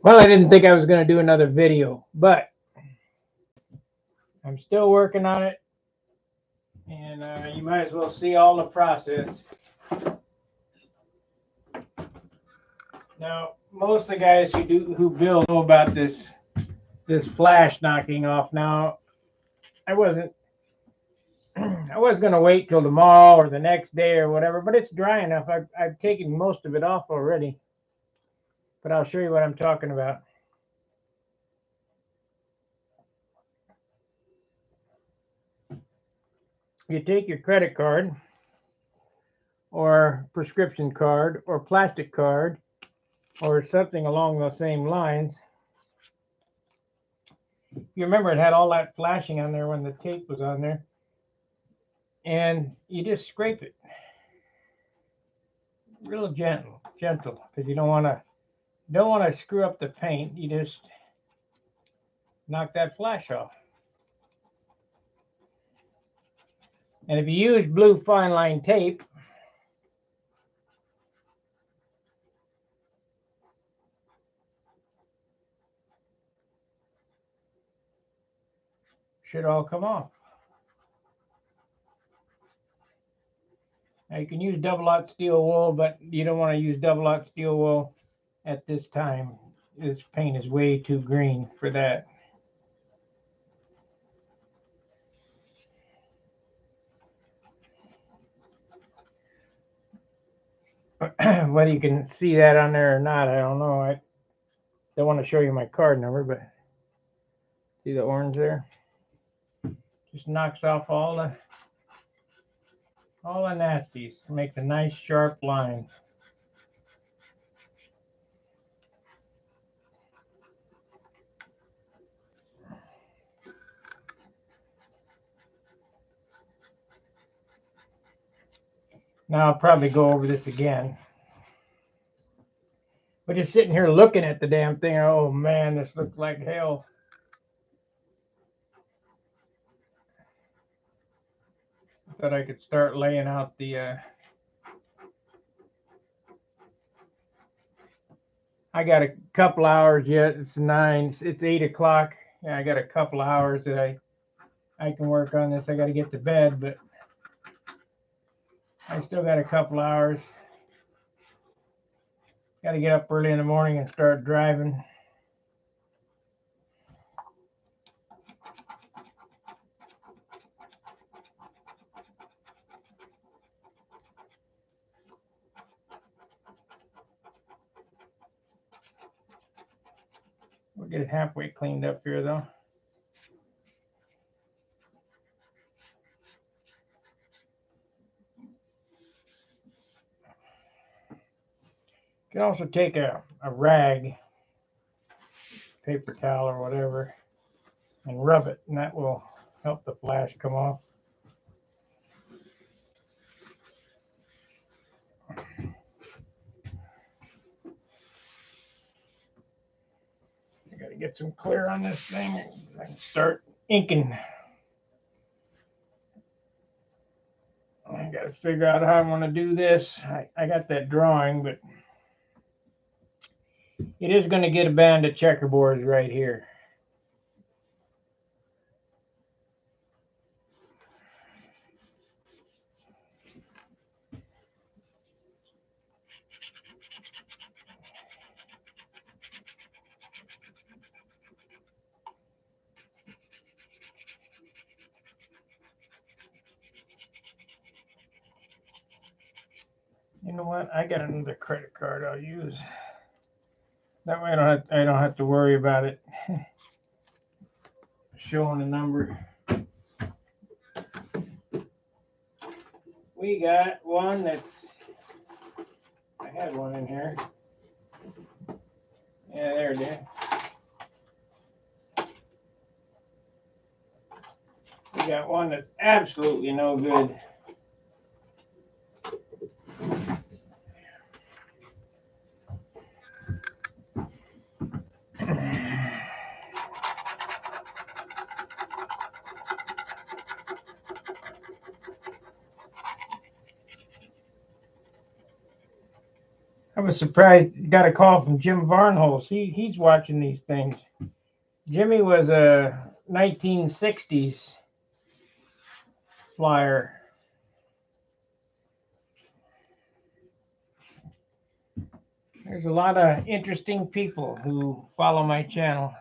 Well, I didn't think I was going to do another video, but I'm still working on it, and you might as well see all the process. Now, most of the guys who build know about this flash knocking off. Now, I wasn't going to wait till tomorrow or the next day or whatever, but it's dry enough. I've taken most of it off already, but I'll show you what I'm talking about. You take your credit card or prescription card or plastic card or something along those same lines. You remember it had all that flashing on there when the tape was on there, and you just scrape it real gentle because you don't want to screw up the paint. You just knock that flash off. And if you use blue fine line tape, should all come off. Now you can use double-aught steel wool, but you don't want to use double-aught steel wool at this time. This paint is way too green for that. Whether you can see that on there or not, I don't know. I don't want to show you my card number, but see the orange there? Just knocks off all the nasties. Makes a nice sharp line. Now I'll probably go over this again. But just sitting here looking at the damn thing, oh man, this looks like hell. I thought I could start laying out the I got a couple hours yet. It's 9. It's 8 o'clock. Yeah, I got a couple hours that I can work on this. I got to get to bed, but I still got a couple hours. Got to get up early in the morning and start driving. We'll get it halfway cleaned up here, though. You can also take a rag, paper towel or whatever, and rub it, and that will help the flash come off. I got to get some clear on this thing. I can start inking. I got to figure out how I want to do this. I got that drawing, but it is going to get a band of checkerboards right here. You know what? I got another credit card I'll use. That way I don't have to worry about it showing a number. We got one that's, I had one in here. Yeah, there it is. We got one that's absolutely no good. I was surprised. Got a call from Jim Varnholz. He's watching these things. Jimmy was a 1960s flyer. There's a lot of interesting people who follow my channel.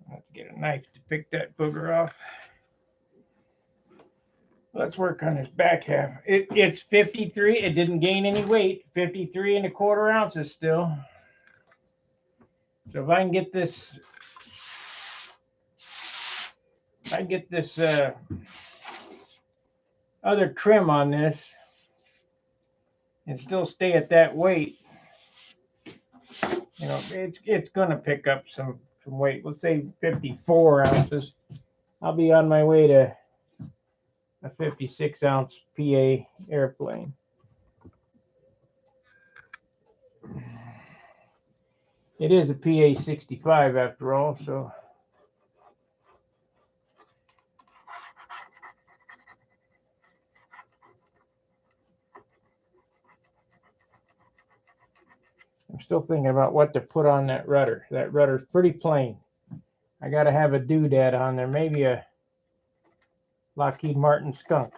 I have to get a knife to pick that booger off. Let's work on his back half. It's 53. It didn't gain any weight. 53 and a quarter ounces still. So if I can get this, other trim on this and still stay at that weight, you know, it's gonna pick up some weight. Let's say 54 ounces. I'll be on my way to a 56-ounce PA airplane. It is a PA 65 after all, so. I'm still thinking about what to put on that rudder. That rudder's pretty plain. I got to have a doodad on there, maybe a Lockheed Martin skunk.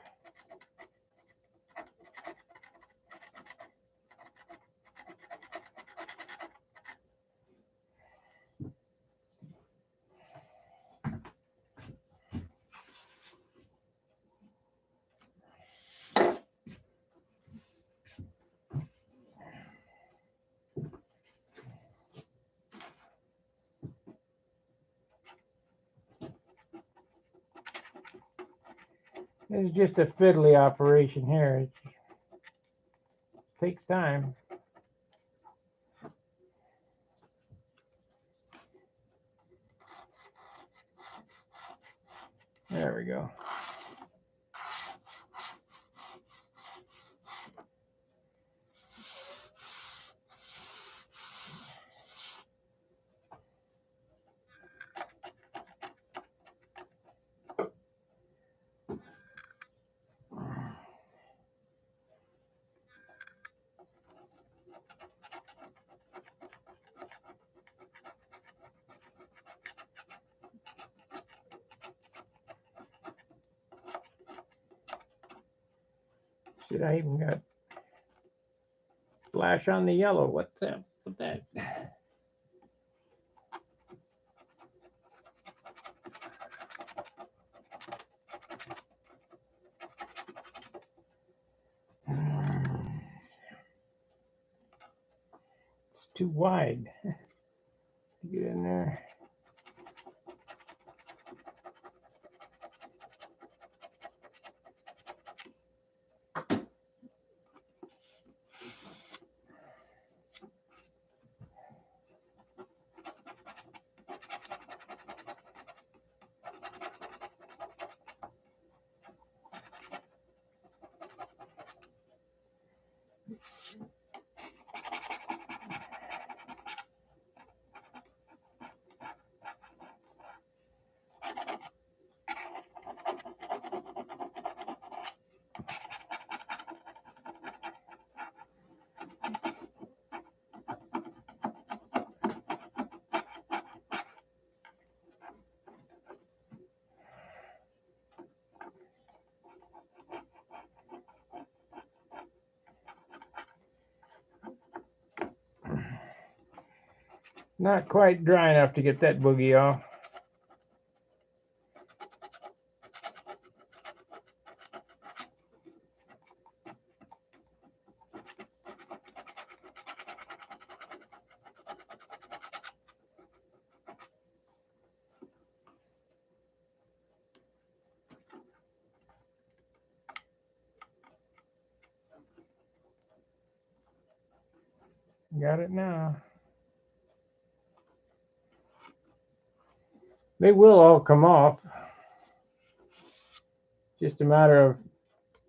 This is just a fiddly operation here. It takes time. There we go. Shit, I even got flash on the yellow. What's that? What's that? It's too wide. Get in there. Not quite dry enough to get that boogie off. Got it now. They will all come off. Just a matter of,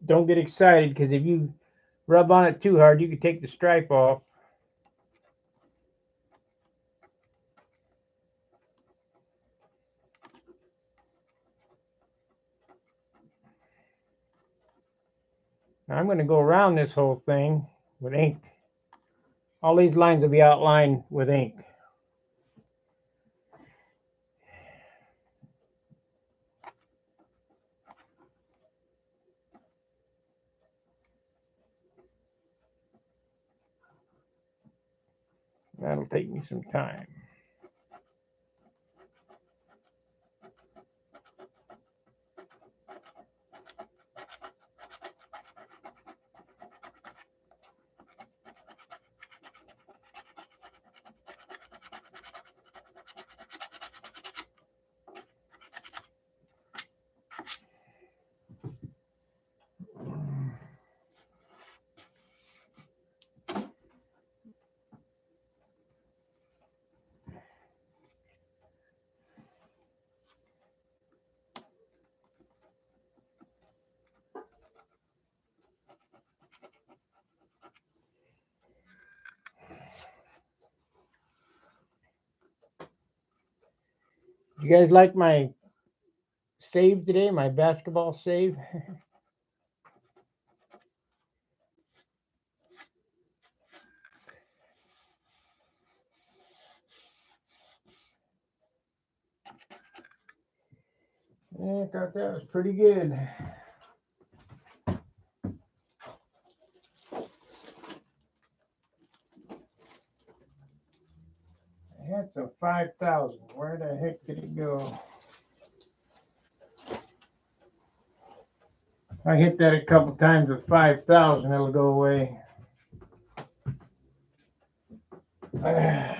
don't get excited, because if you rub on it too hard, you can take the stripe off. I'm going to go around this whole thing with ink. All these lines will be outlined with ink. That'll take me some time. You guys like my save today, my basketball save? Yeah, I thought that was pretty good. I had some 5,000. Where the heck did it go? I hit that a couple times with 5,000, it'll go away. I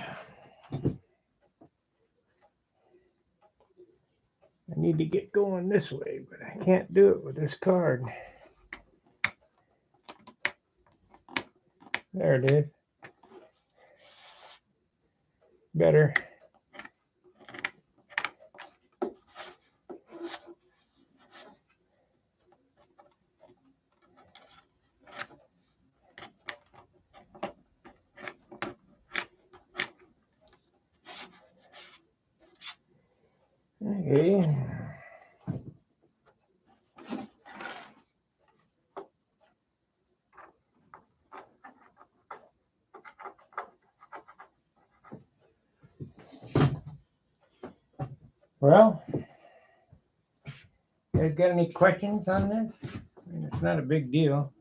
need to get going this way, but I can't do it with this card. There it is. Better. Okay. Well, you guys got any questions on this? I mean, it's not a big deal.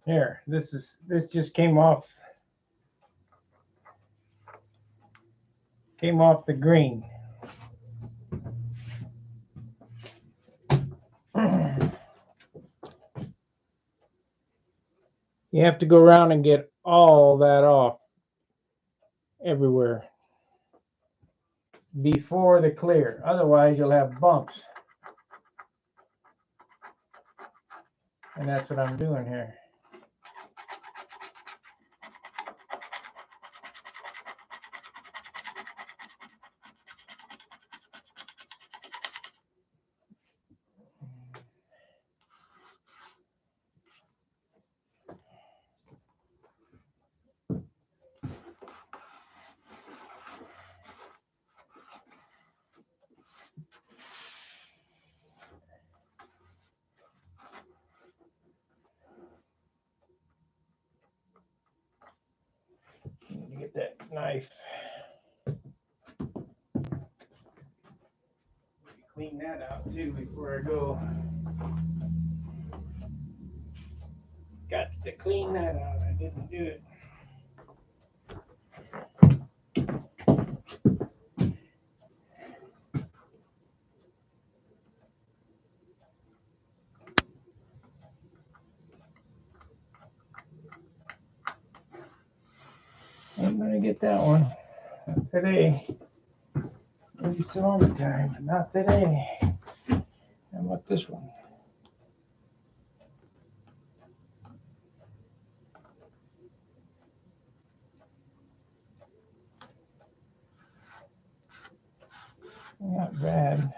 Here, this just came off the green. You have to go around and get all that off everywhere before the clear. Otherwise, you'll have bumps. And that's what I'm doing here. Need to get that knife. Clean that out too before I go. Got to clean that out. I didn't do it. I'm gonna get that one. Not today. Maybe some other time, but not today. How about this one? Not bad.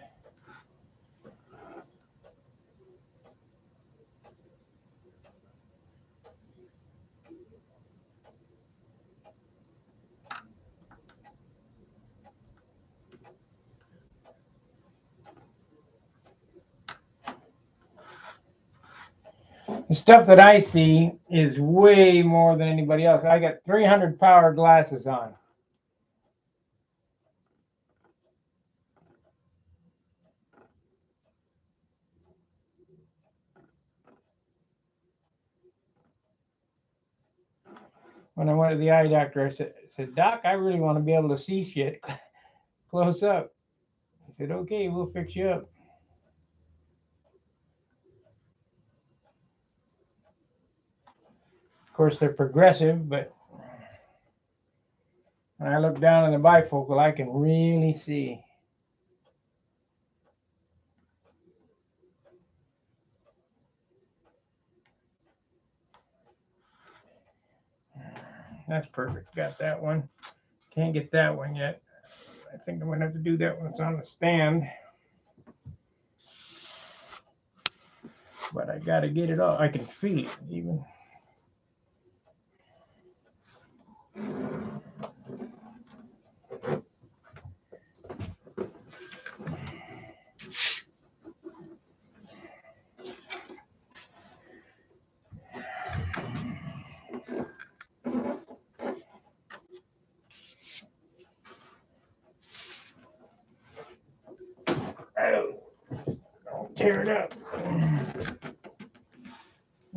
The stuff that I see is way more than anybody else. I got 300 power glasses on. When I went to the eye doctor, I said, Doc, I really want to be able to see shit close up. He said, okay, we'll fix you up. Of course, they're progressive, but when I look down in the bifocal, I can really see. That's perfect. Got that one. Can't get that one yet. I think I'm going to have to do that when it's on the stand. But I got to get it off. I can feel it even. Oh, don't tear it up.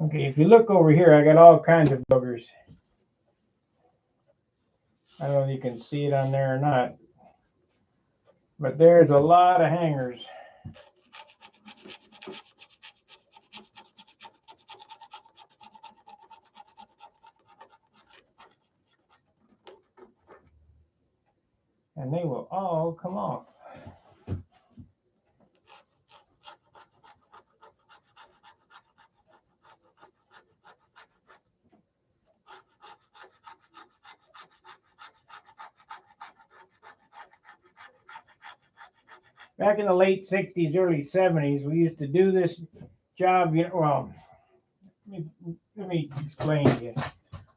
Okay, if you look over here, I got all kinds of boogers. I don't know if you can see it on there or not, but there's a lot of hangers. And they will all come off. Back in the late 60s, early 70s, we used to do this job. Well, let me explain to you.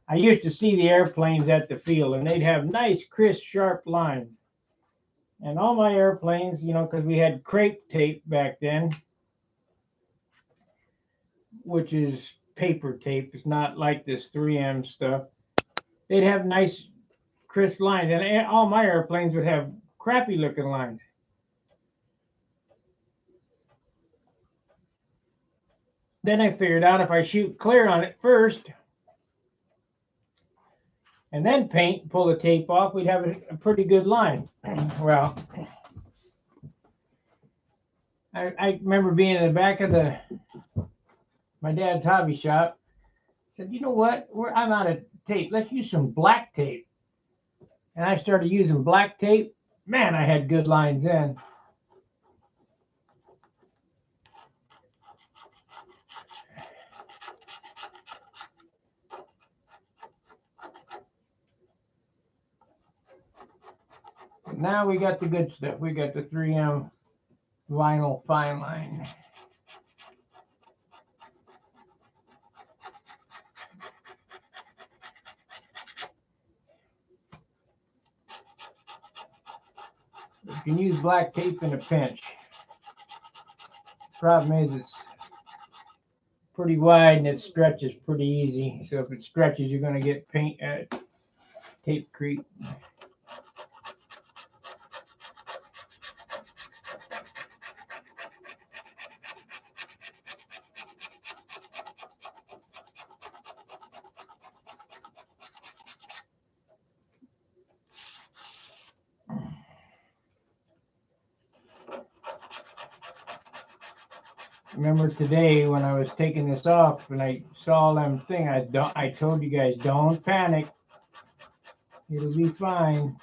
I used to see the airplanes at the field, and they'd have nice, crisp, sharp lines. And all my airplanes, because we had crepe tape back then, which is paper tape. It's not like this 3M stuff. They'd have nice, crisp lines, and all my airplanes would have crappy looking lines. Then I figured out if I shoot clear on it first and then paint, pull the tape off, we'd have a pretty good line. Well, I remember being in the back of my dad's hobby shop. Said, you know what? I'm out of tape. Let's use some black tape. And I started using black tape. Man, I had good lines then. Now we got the good stuff. We got the 3M vinyl fine line. You can use black tape in a pinch. Problem is it's pretty wide and it stretches pretty easy. So if it stretches, you're going to get tape creep. Remember today when I was taking this off and I saw them thing, I told you guys, don't panic. It'll be fine.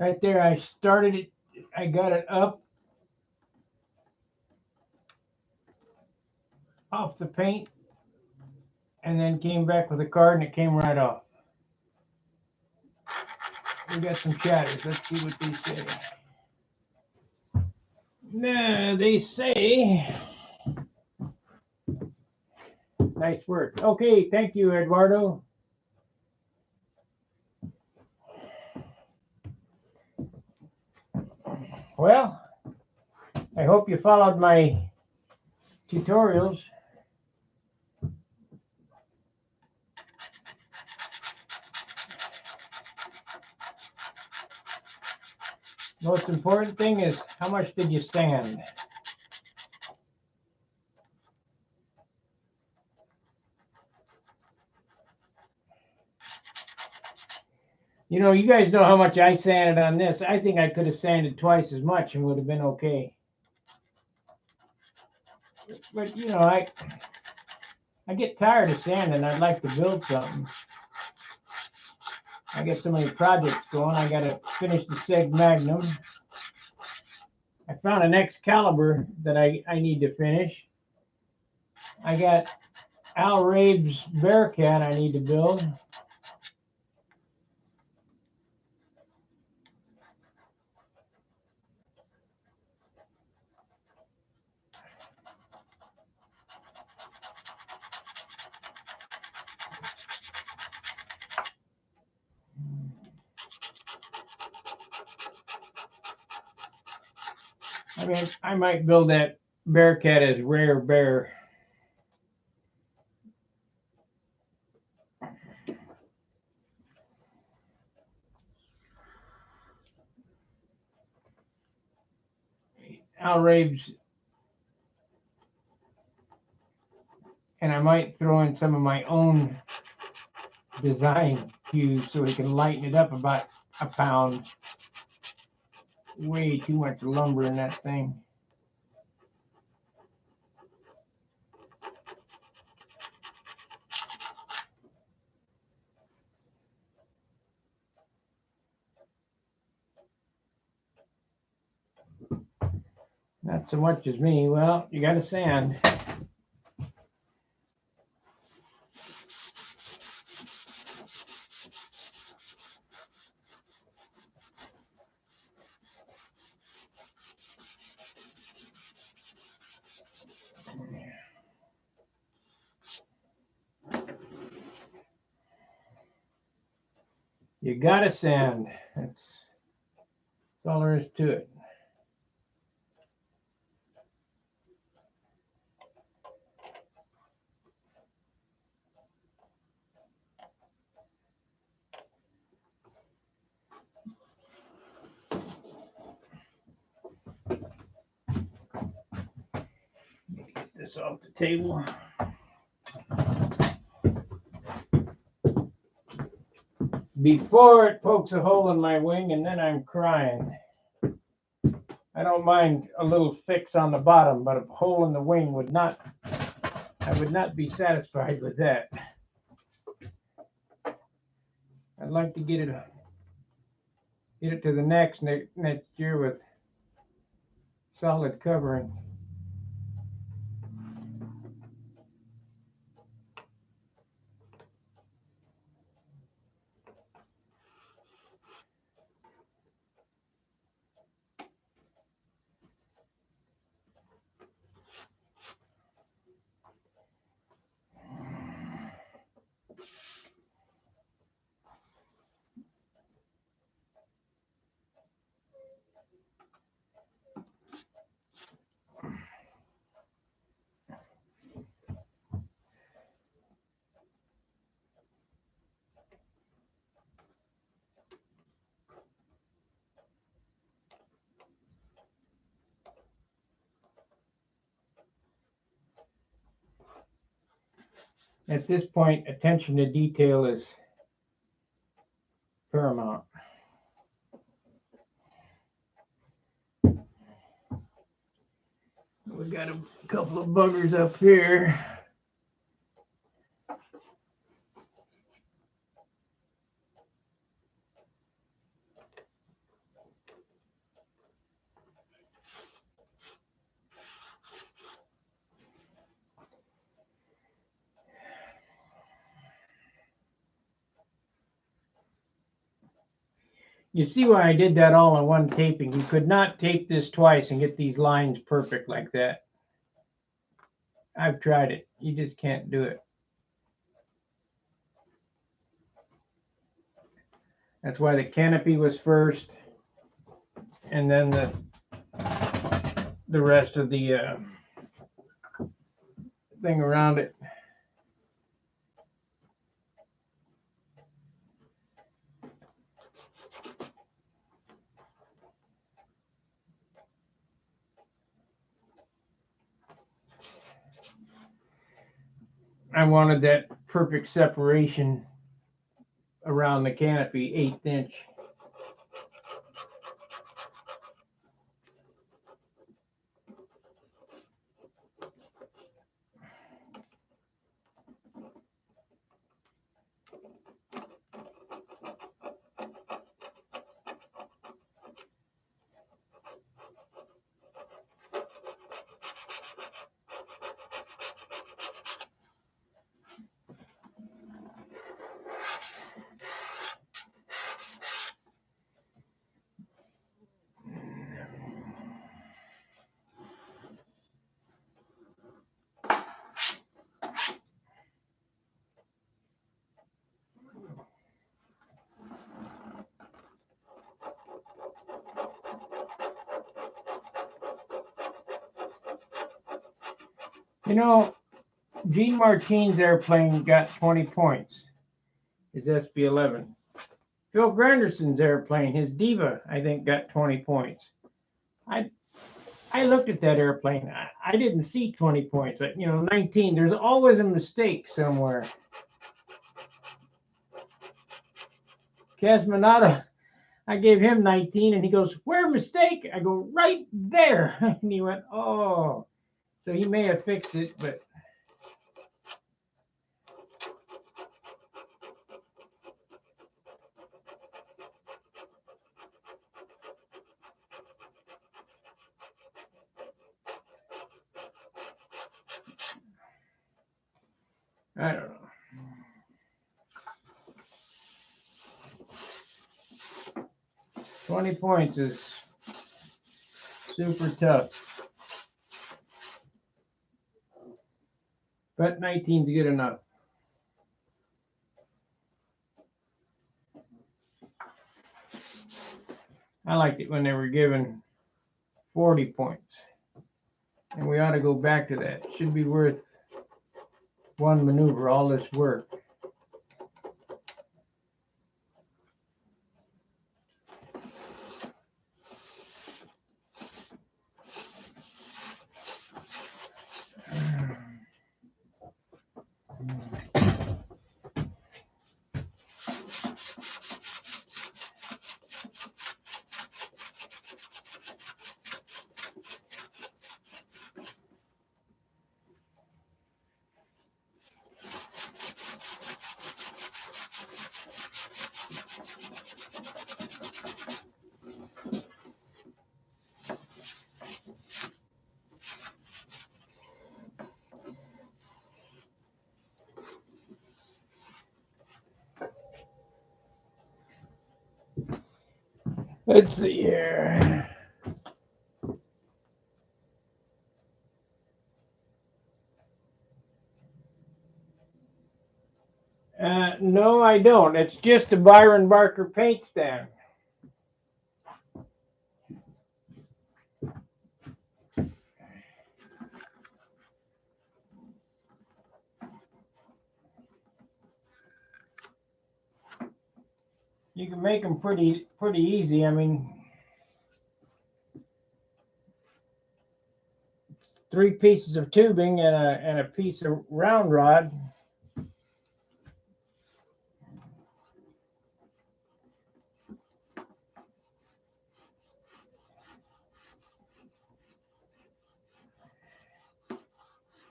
Right there, I started it. I got it up off the paint and then came back with a card and it came right off. We got some chatters. Let's see what they say. Nah, they say nice work. Okay, thank you, Eduardo. Well, I hope you followed my tutorials. Most important thing is how much did you sand? You know, you guys know how much I sanded on this. I think I could have sanded twice as much and would have been okay. But you know, I get tired of sanding. I'd like to build something. I got so many projects going. I got to finish the Seg Magnum. I found an Excalibur that I need to finish. I got Al Rabe's Bearcat I need to build. I mean, I might build that Bearcat as Rare Bear. Al Rabe's, and I might throw in some of my own design cues so we can lighten it up about a pound. Way too much lumber in that thing. Not so much as me. Well, you got to sand. You got to sand. That's all there is to it. Get this off the table. Before it pokes a hole in my wing, and then I'm crying. I don't mind a little fix on the bottom, but a hole in the wing would not. I would not be satisfied with that. I'd like to get it to the next year with solid covering. At this point, attention to detail is paramount. We got a couple of buggers up here. You see why I did that all in one taping. You could not tape this twice and get these lines perfect like that. I've tried it. You just can't do it. That's why the canopy was first, and then the rest of the thing around it. I wanted that perfect separation around the canopy, 1/8 inch. You know, Gene Martin's airplane got 20 points, his SB-11. Phil Granderson's airplane, his Diva, I think got 20 points. I looked at that airplane. I didn't see 20 points. 19. There's always a mistake somewhere. Casminato, I gave him 19, and he goes, "Where mistake?" I go, "Right there." And he went, "Oh." So he may have fixed it, but I don't know. 20 points is super tough. But 19's good enough. I liked it when they were given 40 points. And we ought to go back to that. It should be worth one maneuver, all this work. Let's see here. No, I don't. It's just a Byron Barker paint stand. You can make them pretty easy. I mean, 3 pieces of tubing and a piece of round rod.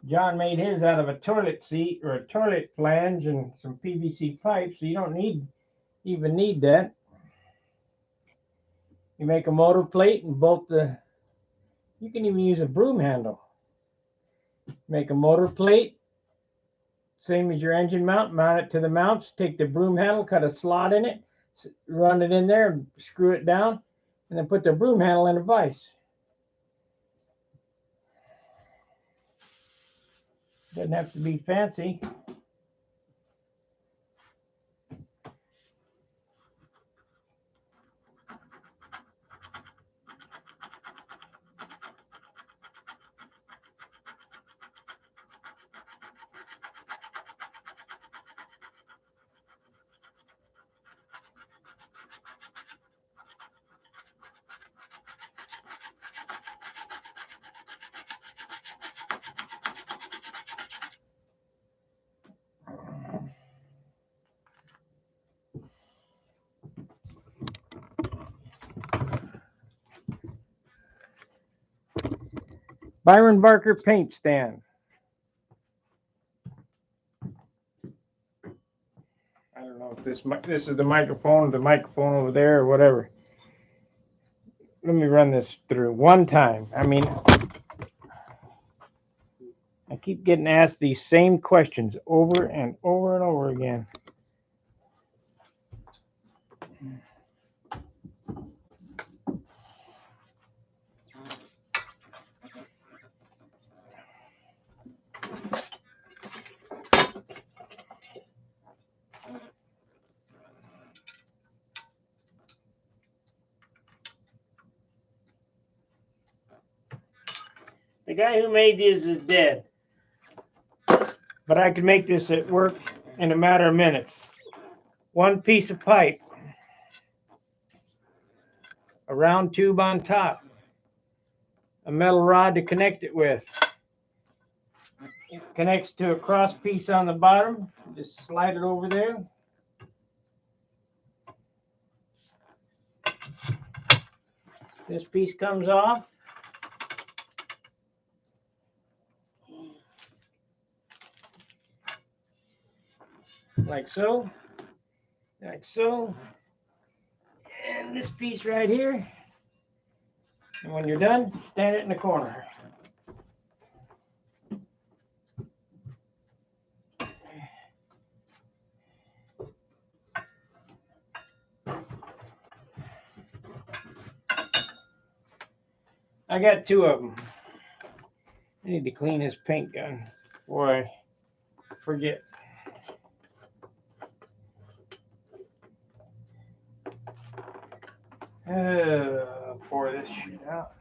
John made his out of a toilet seat or a toilet flange and some PVC pipe, so you don't even need that. You make a motor plate and bolt you can even use a broom handle. Make a motor plate, same as your engine mount it to the mounts, take the broom handle, cut a slot in it, run it in there and screw it down, and then put the broom handle in a vise. Doesn't have to be fancy. Byron Barker paint stand. I don't know if this is the microphone over there or whatever. Let me run this through one time. I mean, I keep getting asked these same questions over and over and over again. The guy who made these is dead, but I could make this at work in a matter of minutes. One piece of pipe, a round tube on top, a metal rod to connect it with. It connects to a cross piece on the bottom. Just slide it over there. This piece comes off. Like so. Like so. And this piece right here. And when you're done, stand it in the corner. I got two of them. I need to clean this paint gun before I forget. Pour this shit out.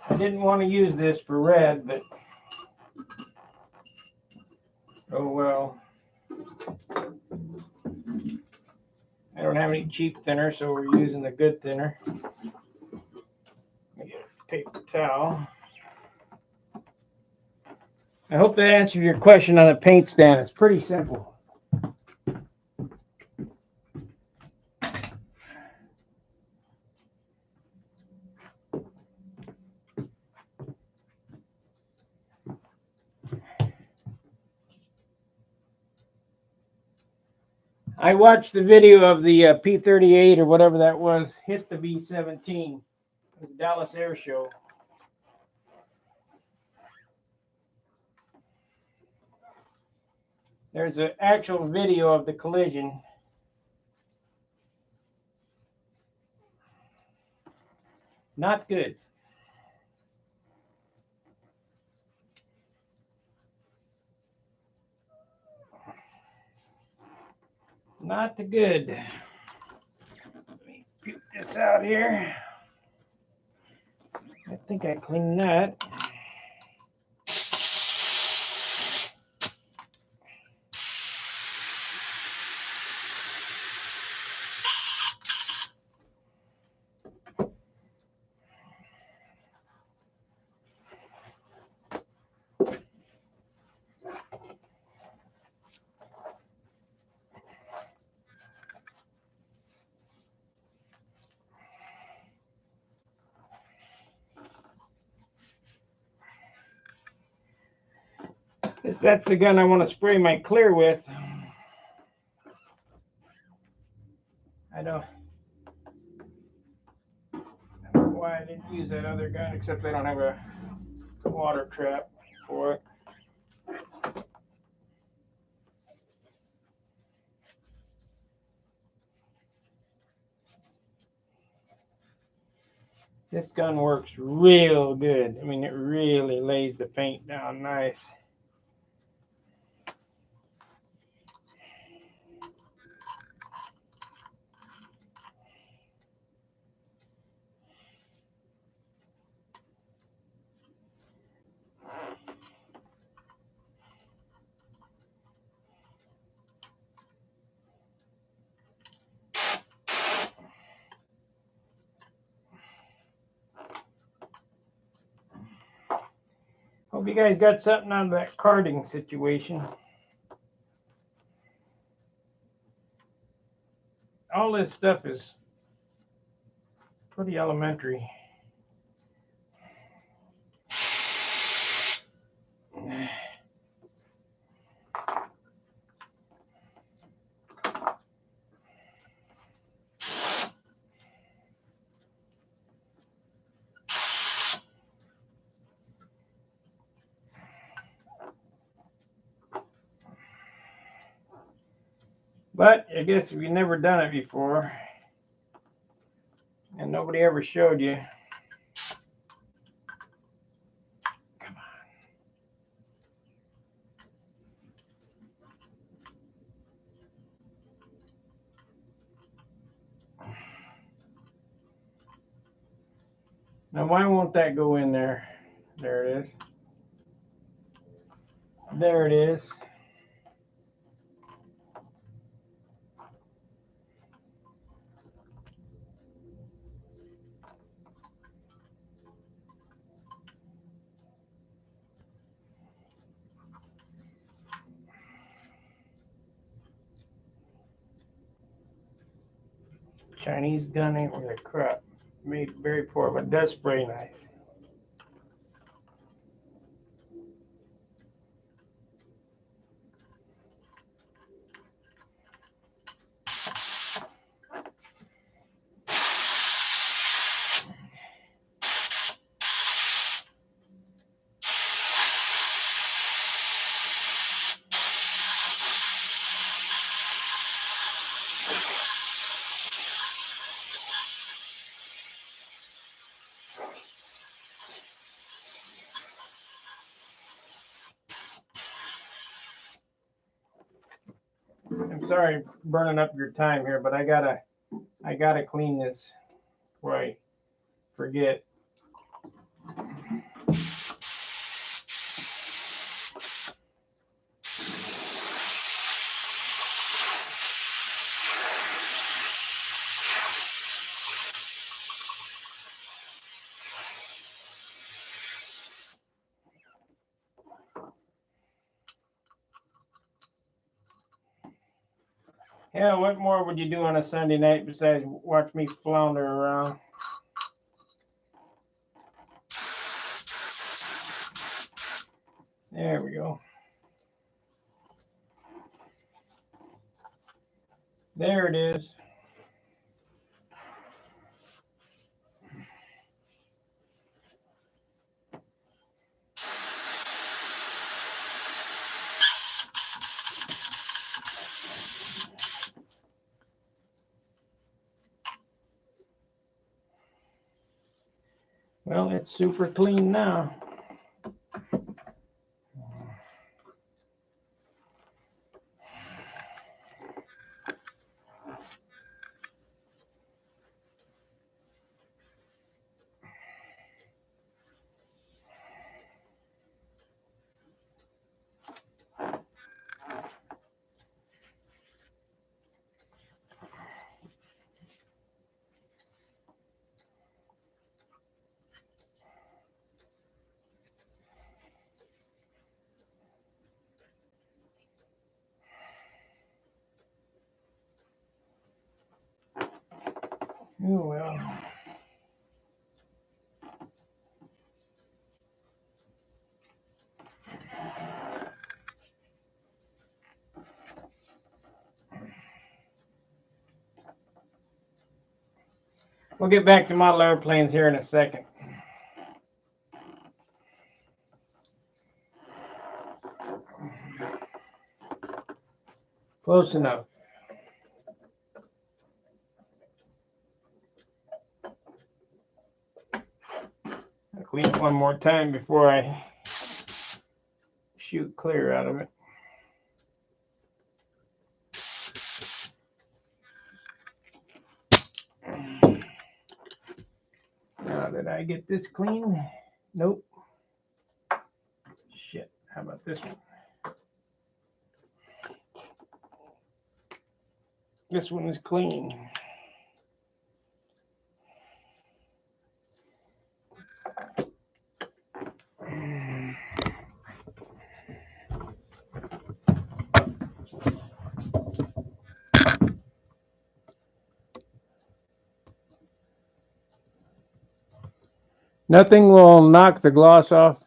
I didn't want to use this for red, but oh well. I don't have any cheap thinner, so we're using the good thinner. Let me get a paper towel. I hope that answered your question on the paint stand. It's pretty simple. I watched the video of the P-38 or whatever that was hit the B-17. It was the Dallas Air Show. There's an actual video of the collision. Not good. Not good. Let me puke this out here. I think I cleaned that. That's the gun I want to spray my clear with. I don't know why I didn't use that other gun, except I don't have a water trap for it. This gun works real good. I mean, it really lays the paint down nice. Hope you guys got something out of that carding situation. All this stuff is pretty elementary. But I guess if you've never done it before and nobody ever showed you, come on. Now why won't that go in there? There it is. There it is. Chinese gun ain't worth a crap. Made very poor, but does spray nice. I'm sorry burning up your time here, but I gotta clean this before I forget. Yeah, what more would you do on a Sunday night besides watch me flounder around? There we go. There it is. Well, it's super clean now. Oh well. We'll get back to model airplanes here in a second. Close enough. I'll clean it one more time before I shoot clear out of it. Now, did I get this clean? Nope. Shit. How about this one? This one is clean. Nothing will knock the gloss off.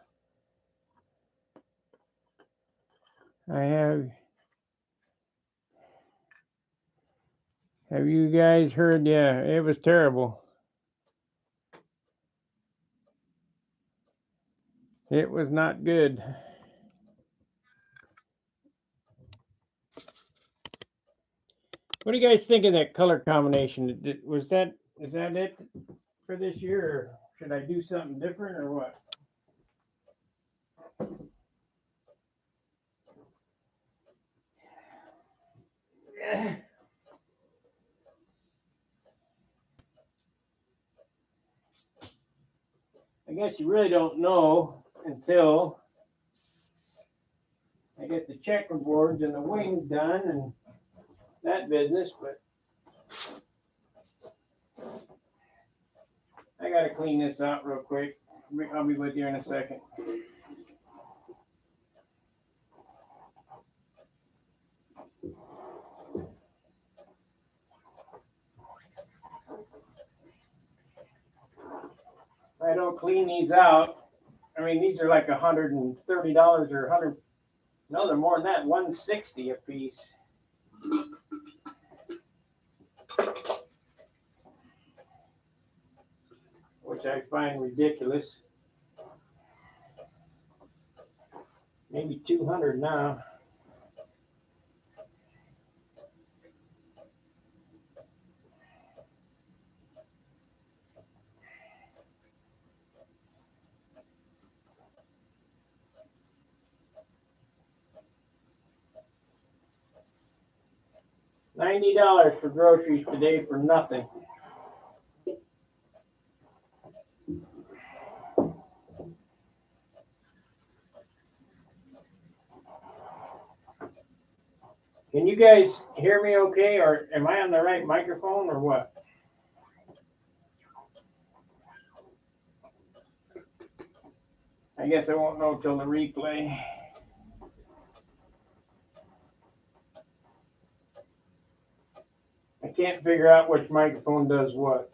Have you guys heard? Yeah, it was terrible. It was not good. What do you guys think of that color combination? Is that it for this year, or should I do something different, or what? I guess you really don't know until I get the checkerboards and the wings done and that business, but I gotta clean this out real quick. I'll be with you in a second. If I don't clean these out, I mean, these are like $130 or 100. No, they're more than that. 160 a piece. Which I find ridiculous. Maybe 200 now. $90 for groceries today for nothing. Can you guys hear me okay, or am I on the right microphone, or what? I guess I won't know till the replay. I can't figure out which microphone does what.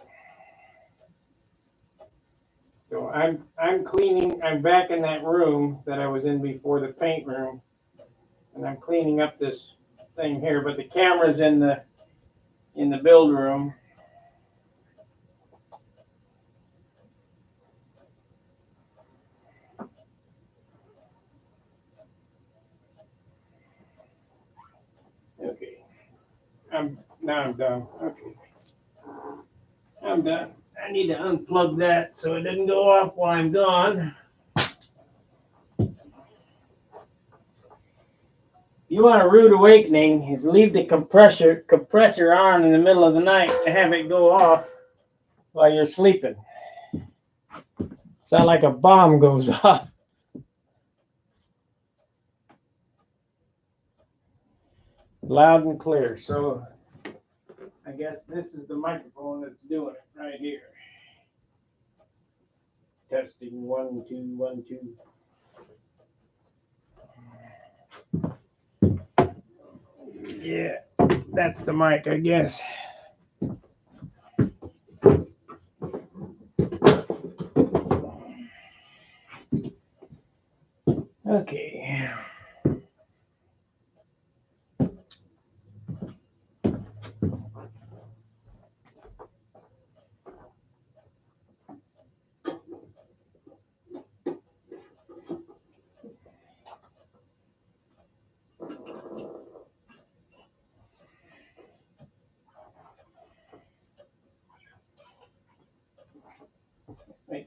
So I'm cleaning. I'm back in that room that I was in before, the paint room, and I'm cleaning up this thing here. But the camera's in the build room. Okay. I'm done. Okay. I'm done. I need to unplug that so it didn't go off while I'm gone. You want a rude awakening is leave the compressor on in the middle of the night and have it go off while you're sleeping. Sound like a bomb goes off. Loud and clear. So I guess this is the microphone that's doing it right here. Testing 1 2 1 2. Yeah, that's the mic, I guess. Okay.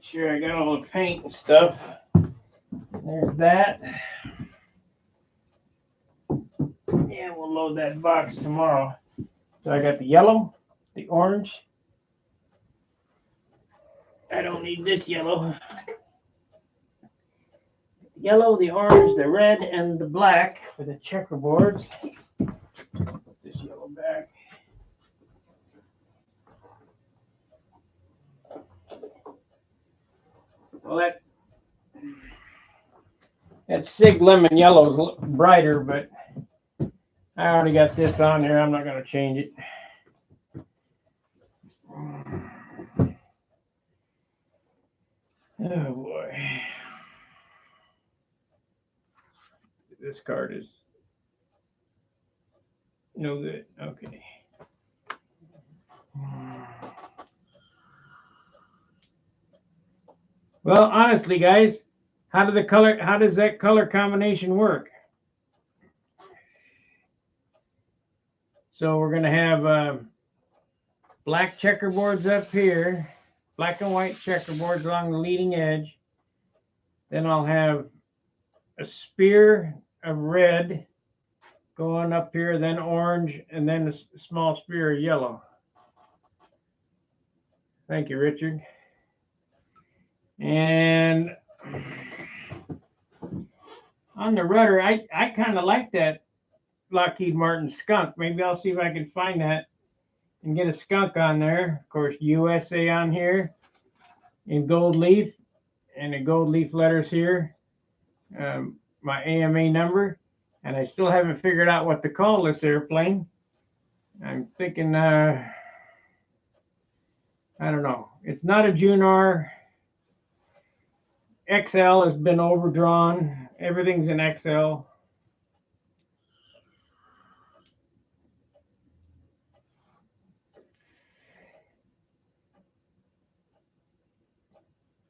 sure I got all the paint and stuff. There's that. Yeah, we'll load that box tomorrow. So I got the yellow, the orange. I don't need this yellow. The yellow, the orange, the red, and the black for the checkerboards. Put this yellow back. Well, that Sig Lemon yellow is brighter, but I already got this on there. I'm not going to change it. Oh boy. This card is no good. Okay. Well, honestly, guys, how does that color combination work? So we're going to have black checkerboards up here, black and white checkerboards along the leading edge. Then I'll have a spear of red going up here, then orange, and then a small spear of yellow. Thank you, Richard. And on the rudder, I kind of like that Lockheed Martin skunk. Maybe I'll see if I can find that and get a skunk on there. Of course, USA on here in gold leaf, and the gold leaf letters here. My AMA number, and I still haven't figured out what to call this airplane. I'm thinking, I don't know. It's not a Junar. XL has been overdrawn. Everything's in XL.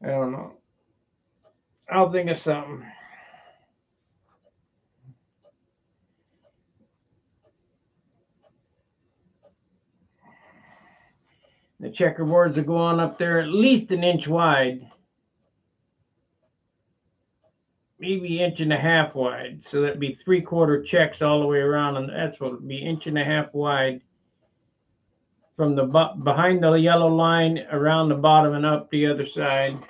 I don't know. I'll think of something. The checkerboards will go on up there at least an inch wide. Maybe inch and a half wide. So that'd be 3/4 checks all the way around, and that's what it'd be, inch and a half wide. From the behind the yellow line, around the bottom and up the other side. Of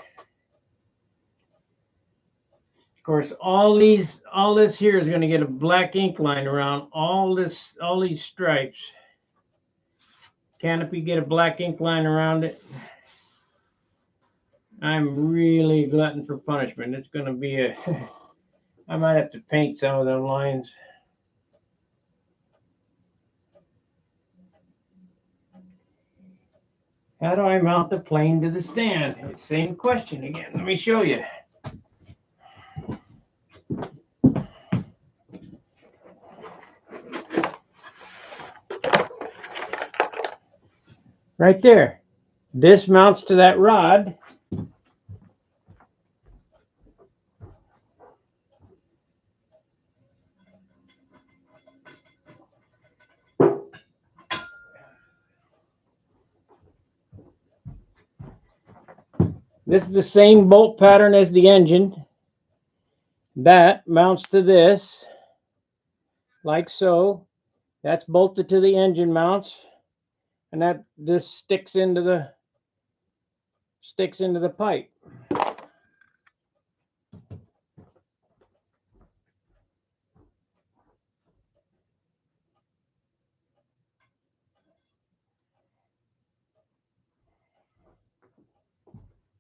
course, all this here is going to get a black ink line around all these stripes. Canopy get a black ink line around it. I'm really glutton for punishment. It's going to be I might have to paint some of those lines. How do I mount the plane to the stand? Same question again. Let me show you. Right there. This mounts to that rod. This is the same bolt pattern as the engine. That mounts to this, like so. That's bolted to the engine mounts, and this sticks into the pipe.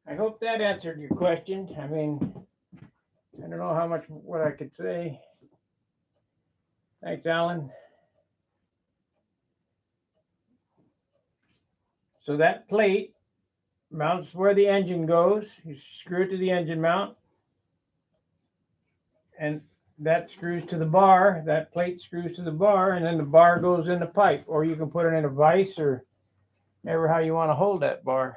I hope that answered your question. I mean, I don't know what I could say. Thanks, Alan. So that plate mounts where the engine goes. You screw it to the engine mount, and that screws to the bar. That plate screws to the bar, and then the bar goes in the pipe. Or you can put it in a vise, or ever how you want to hold that bar.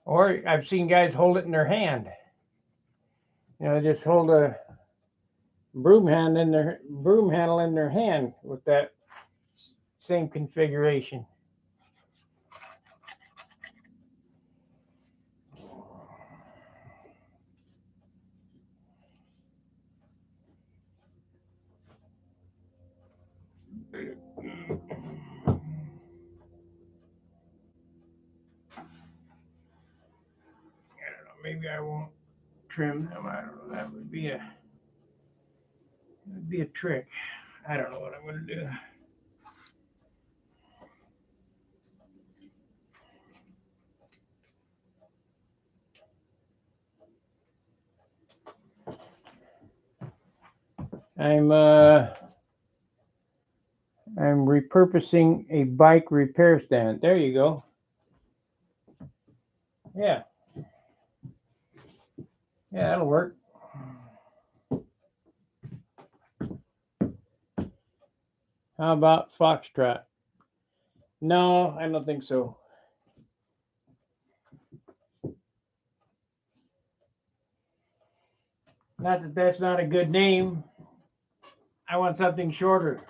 Or I've seen guys hold it in their hand. You know, just hold a broom handle in their hand with that same configuration. Maybe I won't trim them. I don't know. That would be a trick. I don't know what I'm going to do. I'm repurposing a bike repair stand. There you go. Yeah. Yeah, that'll work. How about Foxtrot? No, I don't think so. Not that that's not a good name. I want something shorter.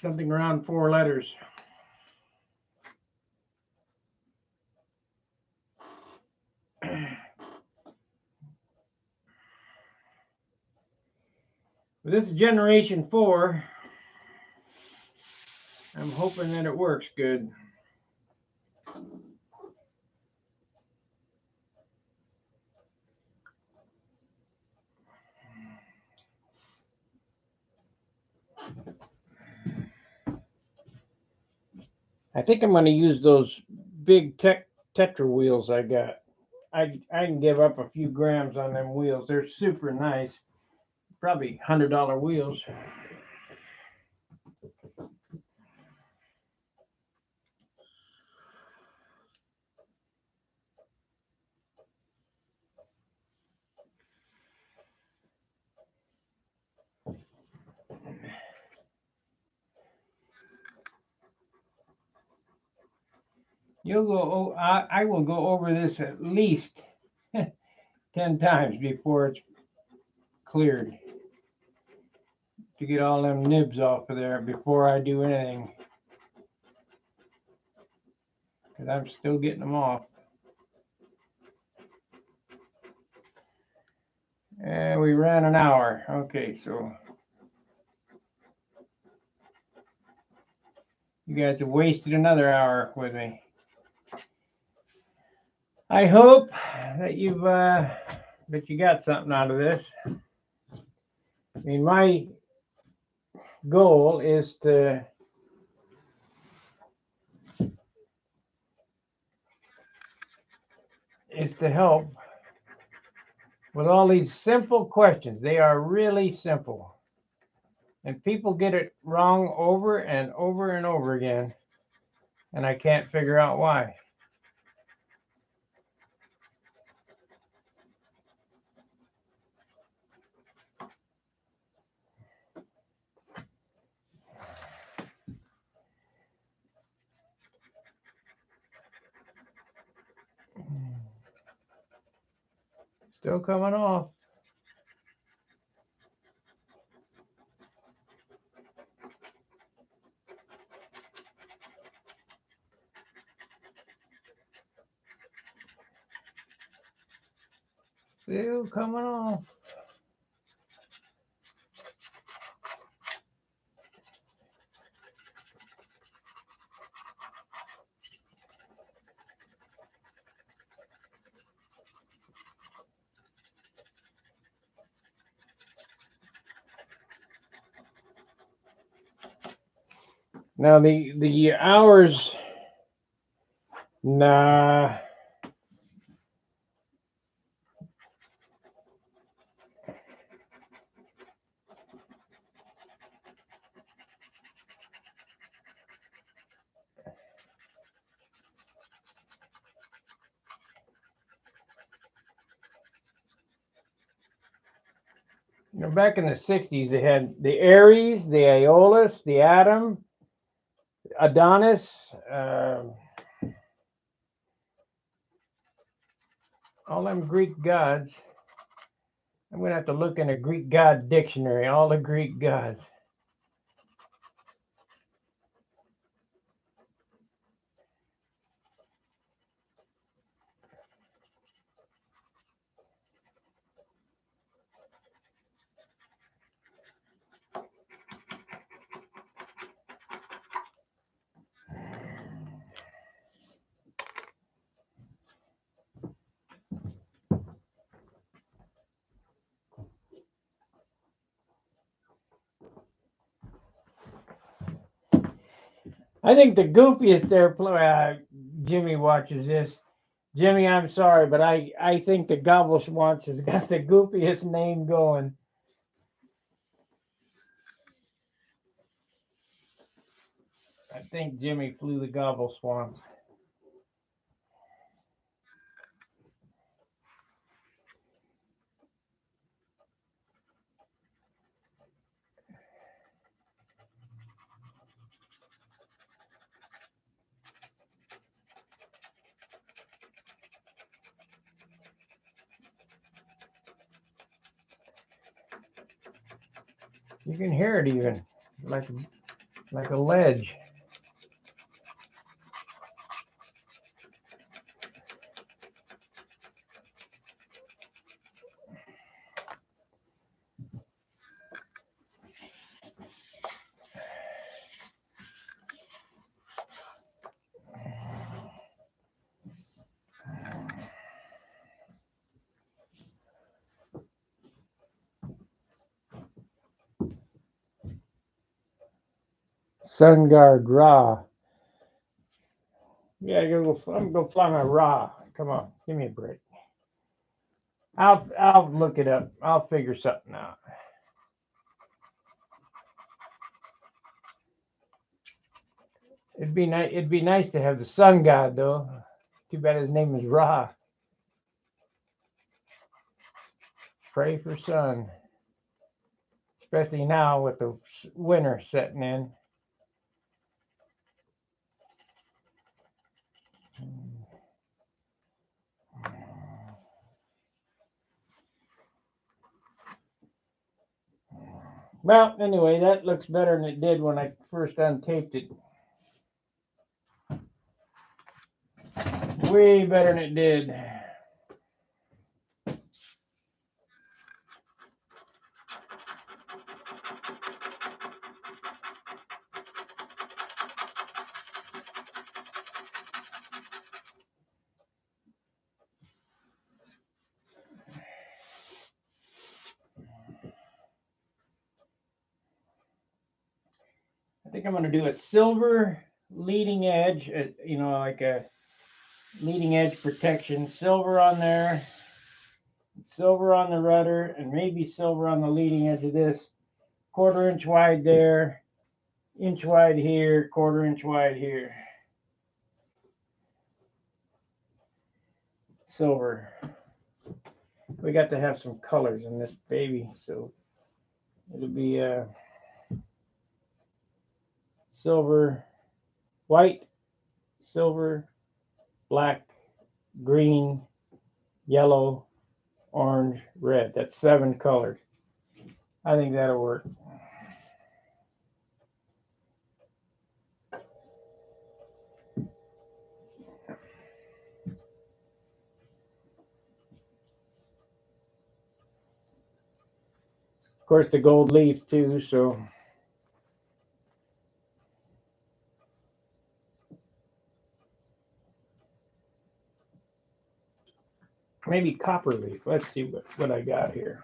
Something around 4 letters. This is generation 4. I'm hoping that it works good. I think I'm going to use those big Tetra wheels I got. I can give up a few grams on them wheels. They're super nice. Probably $100 wheels. You'll go. I will go over this at least 10 times before it's cleared to get all them nibs off of there before I do anything. Because I'm still getting them off. And we ran an hour. Okay, so you guys have wasted another hour with me. I hope that you got something out of this. I mean, my goal is to help with all these simple questions. They are really simple. And people get it wrong over and over and over again. And I can't figure out why. Still coming off. Still coming off. Now the hours, nah. You know, back in the 60s, they had the Aries, the Aeolus, the Atom, Adonis. All them Greek gods. I'm going to have to look in a Greek god dictionary, all the Greek gods. I think the goofiest there, Jimmy watches this. Jimmy, I'm sorry, but I think the Gobble Schwanz has got the goofiest name going. I think Jimmy flew the Gobble Schwanz. You can hear it even, like a ledge. Sun Guard Ra. Yeah, I'm gonna go fly my Ra. Come on, give me a break. I'll look it up. I'll figure something out. It'd be nice. It'd be nice to have the sun god though. Too bad his name is Ra. Pray for sun, especially now with the winter setting in. Well, anyway, that looks better than it did when I first untaped it. Way better than it did. I think I'm going to do a silver leading edge, like a leading edge protection. Silver on there, silver on the rudder, and maybe silver on the leading edge of this. 1/4 inch wide there, inch wide here, 1/4 inch wide here. Silver. We got to have some colors in this baby, so it'll be silver, white, silver, black, green, yellow, orange, red. That's 7 colors. I think that'll work. Of course, the gold leaf too, so maybe copper leaf. Let's see what I got here.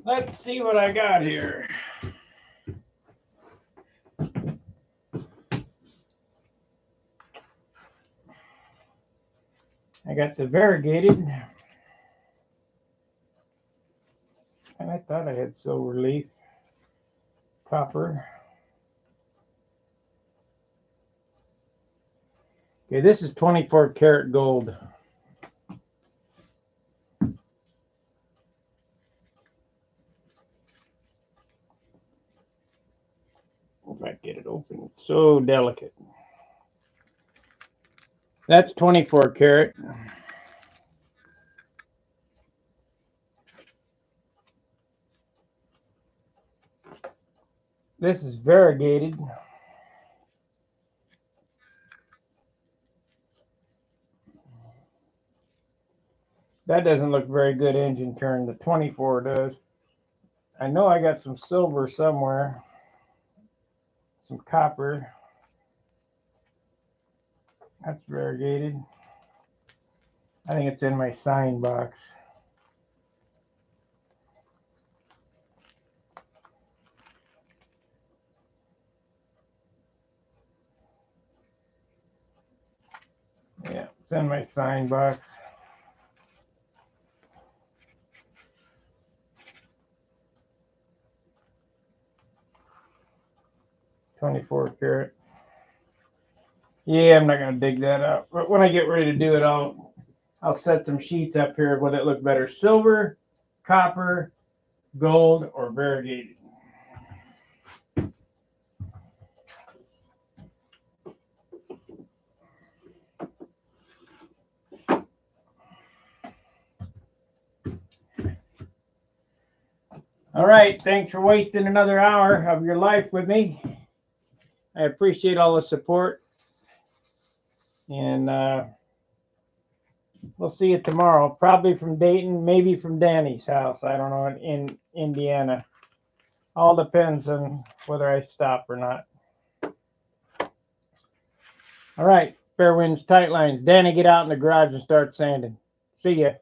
Let's see what I got here. I got the variegated, and I thought I had silver leaf, copper. Okay, this is 24 karat gold. I can get it open. It's so delicate. That's 24 karat. This is variegated. That doesn't look very good engine turn. The 24 does. I know I got some silver somewhere. Some copper. That's variegated. I think it's in my sign box. Yeah, it's in my sign box. $24 karat. Yeah, I'm not gonna dig that up. But when I get ready to do it, I'll set some sheets up here. Would it look better? Silver, copper, gold, or variegated? All right, thanks for wasting another hour of your life with me. I appreciate all the support. And we'll see you tomorrow, probably from Dayton, maybe from Danny's house. I don't know, in Indiana. All depends on whether I stop or not. All right, fair winds, tight lines. Danny, get out in the garage and start sanding. See ya.